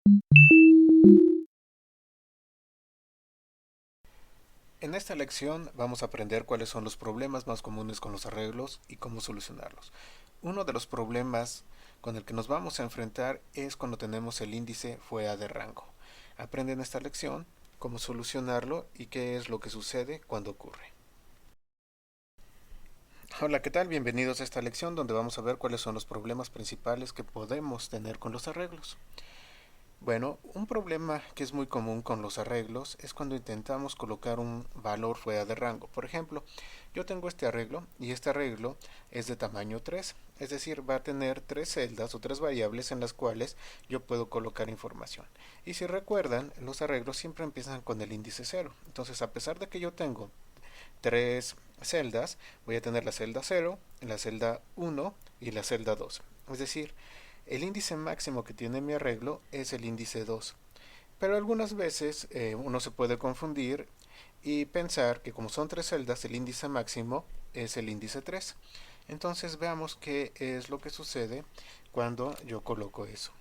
En esta lección vamos a aprender cuáles son los problemas más comunes con los arreglos y cómo solucionarlos. Uno de los problemas con el que nos vamos a enfrentar es cuando tenemos el índice fuera de rango. Aprende en esta lección cómo solucionarlo y qué es lo que sucede cuando ocurre. Hola, ¿qué tal? Bienvenidos a esta lección donde vamos a ver cuáles son los problemas principales que podemos tener con los arreglos. Bueno, un problema que es muy común con los arreglos es cuando intentamos colocar un valor fuera de rango. Por ejemplo, yo tengo este arreglo y este arreglo es de tamaño 3, es decir, va a tener tres celdas o tres variables en las cuales yo puedo colocar información. Y si recuerdan, los arreglos siempre empiezan con el índice 0. Entonces, a pesar de que yo tengo tres celdas, voy a tener la celda 0, la celda 1 y la celda 2. Es decir, el índice máximo que tiene mi arreglo es el índice 2. Pero algunas veces uno se puede confundir y pensar que como son tres celdas, el índice máximo es el índice 3. Entonces veamos qué es lo que sucede cuando yo coloco eso.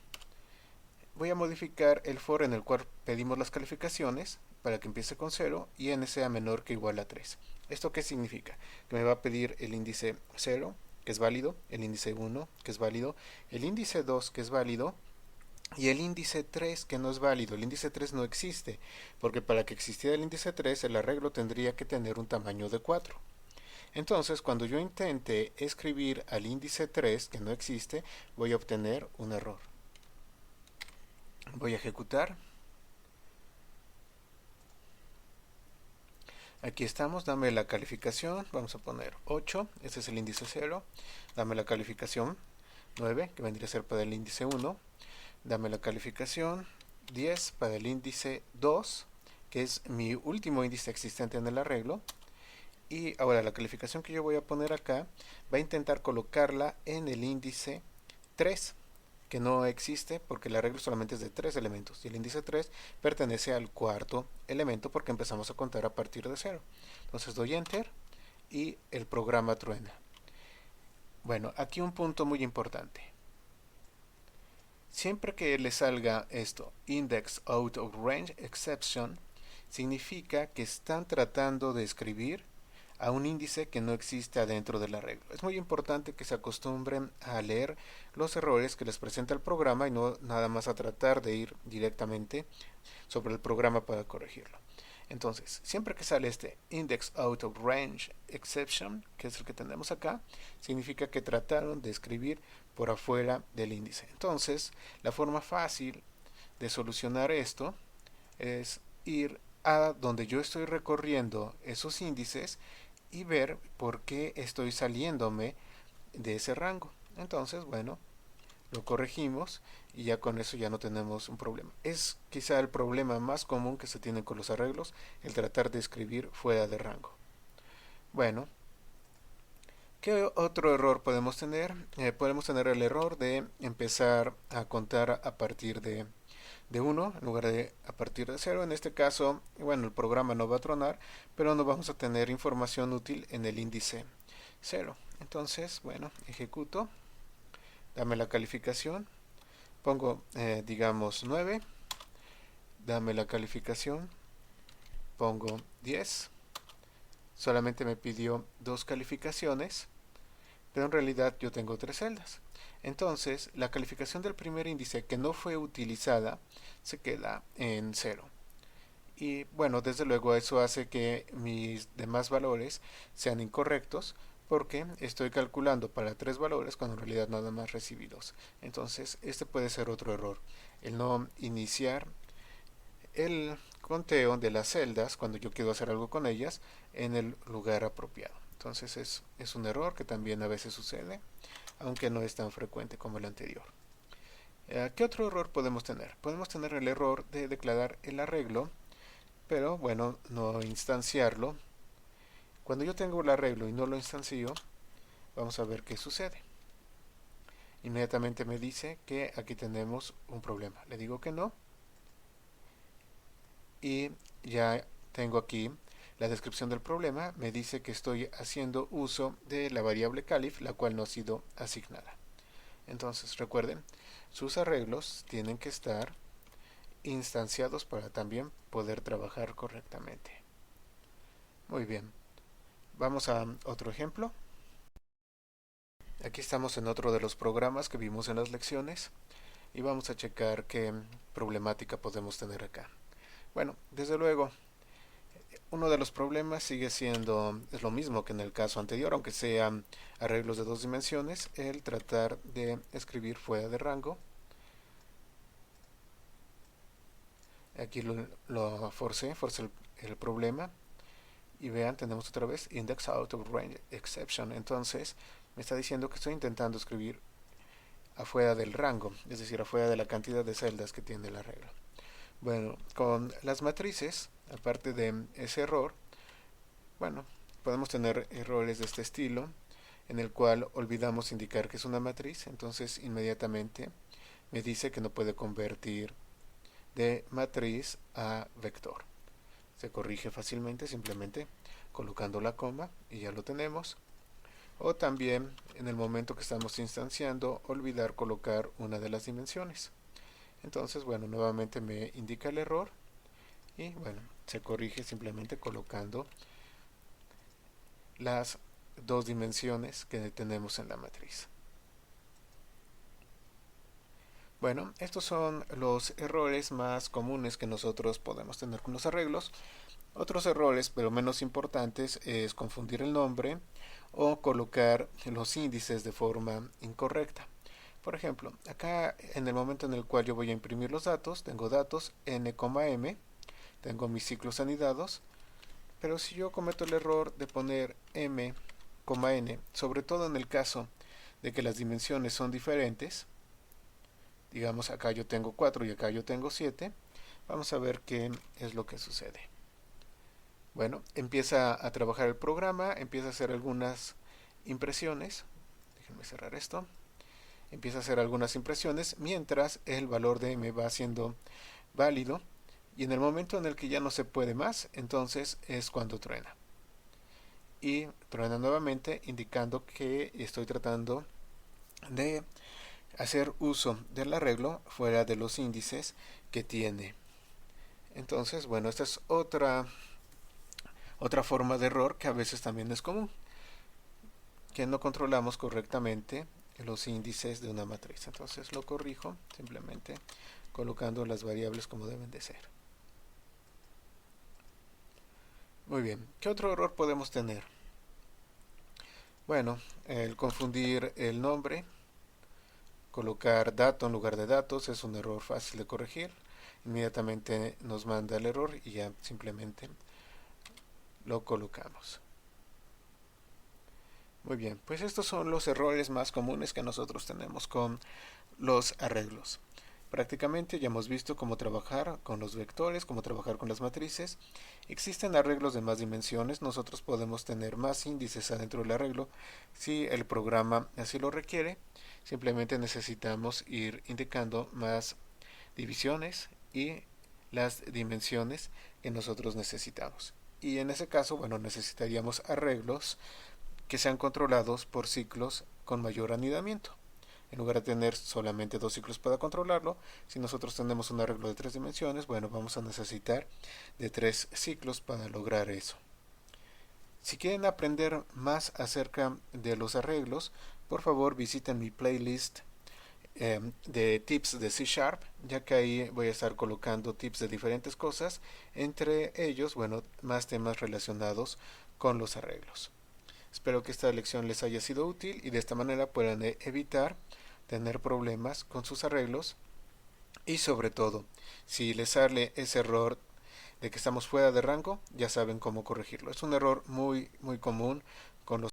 Voy a modificar el for en el cual pedimos las calificaciones para que empiece con 0 y n sea menor que igual a 3. ¿Esto qué significa? Que me va a pedir el índice 0, que es válido, el índice 1, que es válido, el índice 2, que es válido, y el índice 3 que no es válido. El índice 3 no existe, porque para que existiera el índice 3 el arreglo tendría que tener un tamaño de 4. Entonces, cuando yo intente escribir al índice 3 que no existe, voy a obtener un error. Voy a ejecutar. Aquí estamos, dame la calificación, vamos a poner 8, este es el índice 0, dame la calificación 9, que vendría a ser para el índice 1, dame la calificación 10 para el índice 2, que es mi último índice existente en el arreglo, y ahora la calificación que yo voy a poner acá va a intentar colocarla en el índice 3, que no existe porque el arreglo solamente es de 3 elementos y el índice 3 pertenece al cuarto elemento porque empezamos a contar a partir de 0. Entonces doy enter y el programa truena. Bueno, aquí un punto muy importante. Siempre que le salga esto, index out of range exception, significa que están tratando de escribir a un índice que no existe adentro del arreglo. Es muy importante que se acostumbren a leer los errores que les presenta el programa y no nada más a tratar de ir directamente sobre el programa para corregirlo. Entonces, siempre que sale este index out of range exception, que es el que tenemos acá, significa que trataron de escribir por afuera del índice. Entonces, la forma fácil de solucionar esto es ir a donde yo estoy recorriendo esos índices y ver por qué estoy saliéndome de ese rango. Entonces, bueno, lo corregimos y ya con eso ya no tenemos un problema. Es quizá el problema más común que se tiene con los arreglos, el tratar de escribir fuera de rango. Bueno, ¿qué otro error podemos tener? Podemos tener el error de empezar a contar a partir de 1 en lugar de a partir de 0. En este caso, bueno, el programa no va a tronar, pero no vamos a tener información útil en el índice 0. Entonces, bueno, ejecuto, dame la calificación, pongo, digamos, 9, dame la calificación, pongo 10, solamente me pidió dos calificaciones, pero en realidad yo tengo tres celdas. Entonces, la calificación del primer índice que no fue utilizada se queda en 0. Y bueno, desde luego eso hace que mis demás valores sean incorrectos porque estoy calculando para tres valores cuando en realidad nada más recibí dos. Entonces, este puede ser otro error, el no iniciar el conteo de las celdas cuando yo quiero hacer algo con ellas en el lugar apropiado. Entonces es un error que también a veces sucede, aunque no es tan frecuente como el anterior. ¿Qué otro error podemos tener? Podemos tener el error de declarar el arreglo, pero bueno, no instanciarlo. Cuando yo tengo el arreglo y no lo instancio, vamos a ver qué sucede. Inmediatamente me dice que aquí tenemos un problema. Le digo que no y ya tengo aquí la descripción del problema. Me dice que estoy haciendo uso de la variable calif, la cual no ha sido asignada. Entonces recuerden, sus arreglos tienen que estar instanciados para también poder trabajar correctamente. Muy bien, vamos a otro ejemplo. Aquí estamos en otro de los programas que vimos en las lecciones y vamos a checar qué problemática podemos tener acá. Bueno, desde luego, uno de los problemas sigue siendo, es lo mismo que en el caso anterior, aunque sean arreglos de dos dimensiones, el tratar de escribir fuera de rango. Aquí lo forcé el problema. Y vean, tenemos otra vez index out of range exception. Entonces, me está diciendo que estoy intentando escribir afuera del rango, es decir, afuera de la cantidad de celdas que tiene la regla. Bueno, con las matrices, aparte de ese error, bueno, podemos tener errores de este estilo, en el cual olvidamos indicar que es una matriz, entonces inmediatamente me dice que no puede convertir de matriz a vector. Se corrige fácilmente simplemente colocando la coma y ya lo tenemos. O también en el momento que estamos instanciando, olvidar colocar una de las dimensiones. Entonces, bueno, nuevamente me indica el error y bueno, se corrige simplemente colocando las dos dimensiones que tenemos en la matriz. Bueno, estos son los errores más comunes que nosotros podemos tener con los arreglos. Otros errores, pero menos importantes, es confundir el nombre o colocar los índices de forma incorrecta. Por ejemplo, acá en el momento en el cual yo voy a imprimir los datos, tengo datos n,m, tengo mis ciclos anidados, pero si yo cometo el error de poner m, n, sobre todo en el caso de que las dimensiones son diferentes, digamos acá yo tengo 4 y acá yo tengo 7, vamos a ver qué es lo que sucede. Bueno, empieza a trabajar el programa, empieza a hacer algunas impresiones. Déjenme cerrar esto. Empieza a hacer algunas impresiones mientras el valor de m va siendo válido. Y en el momento en el que ya no se puede más, entonces es cuando truena. Y truena nuevamente indicando que estoy tratando de hacer uso del arreglo fuera de los índices que tiene. Entonces, bueno, esta es otra forma de error que a veces también es común, que no controlamos correctamente los índices de una matriz. Entonces lo corrijo simplemente colocando las variables como deben de ser. Muy bien, ¿qué otro error podemos tener? Bueno, el confundir el nombre, colocar dato en lugar de datos es un error fácil de corregir. Inmediatamente nos manda el error y ya simplemente lo colocamos. Muy bien, pues estos son los errores más comunes que nosotros tenemos con los arreglos. Prácticamente ya hemos visto cómo trabajar con los vectores, cómo trabajar con las matrices. Existen arreglos de más dimensiones, nosotros podemos tener más índices adentro del arreglo si el programa así lo requiere. Simplemente necesitamos ir indicando más divisiones y las dimensiones que nosotros necesitamos. Y en ese caso, bueno, necesitaríamos arreglos que sean controlados por ciclos con mayor anidamiento. En lugar de tener solamente dos ciclos para controlarlo, si nosotros tenemos un arreglo de 3 dimensiones, bueno, vamos a necesitar de 3 ciclos para lograr eso. Si quieren aprender más acerca de los arreglos, por favor visiten mi playlist de tips de C Sharp, ya que ahí voy a estar colocando tips de diferentes cosas, entre ellos, bueno, más temas relacionados con los arreglos. Espero que esta lección les haya sido útil y de esta manera puedan evitar tener problemas con sus arreglos y sobre todo, si les sale ese error de que estamos fuera de rango, ya saben cómo corregirlo. Es un error muy común con los